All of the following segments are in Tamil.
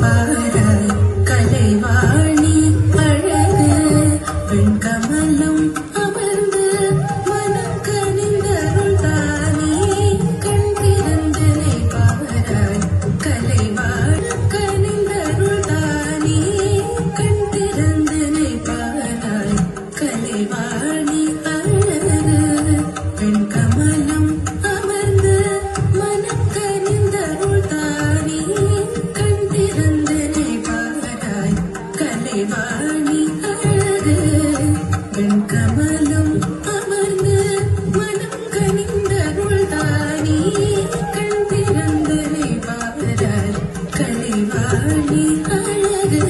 பாராய் கலைவாணி அழகு வெண்கமலம் அமர்ந்து மனம் கனிந்தருள் தானே கண் திறந்தனை பாராய் கலைவாணி கனிந்தருள் தானே கண் திறந்தனை பாராய் கலைவாணி அழகு வெண்கமலம் அமர்ந்து மனம் கனிந்தருள் தானே கண் திறந்தனை பாராய் கலைவாணி அழகு வெண்கமலம் அமர்ந்து மனம் கனிந்தருள் தானே கண் திறந்தனை பாராய் கலைவாணி அழகு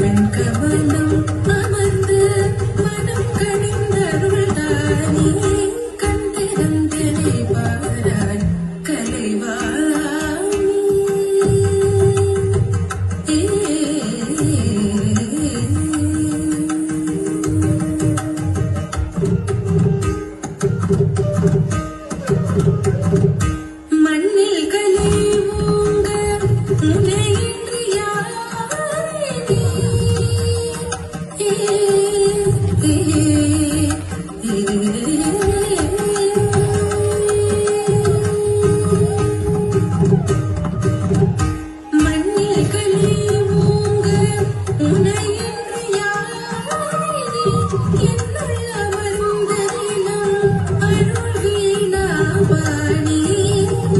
வெண்கமலம் அமர்ந்து மனம் கனிந்தருள் தானே கண் திறந்தனை பாராய் கலைவாணி மண்ணில் கலை ஓங்க முனையின்றி யாரே மண்ணில் கலை ஓங்க முனையின்றி யாரே என்னுள்ள அமர்ந்ததினம் அருள் வீணாவாணி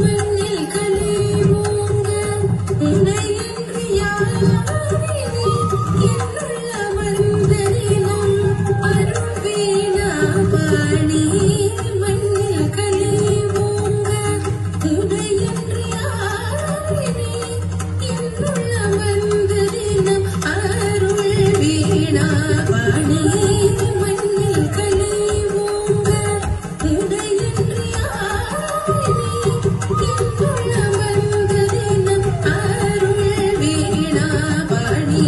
மண்ணில் கலை ஓங்க முனையின்றி யாரே என்னுள்ள அமர்ந்ததினம் அருள் வீணாவாணி மண்ணில் கலை ஓங்க முனையின்றி யாரே என்னுள்ள அமர்ந்ததினம் அருள் வீணாவாணி மண்ணில் கலை ஓங்க முனையின்றி யாரே என்னுள்ள அமர்ந்ததினம் அருள் வீணாவாணி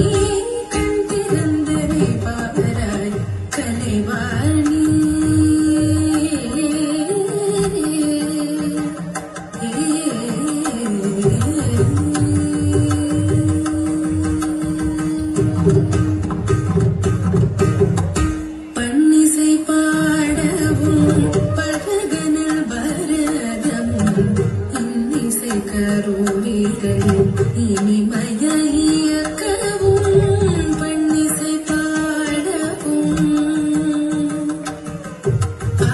கண் திறந்தனை பாராய் கலைவாணி பன்னிசை பாடவும் பழகனல் பரதம் இன்னிசை கருவிகளில் இனிமய இயக்கவும் பன்னிசை பாடவும் ஆ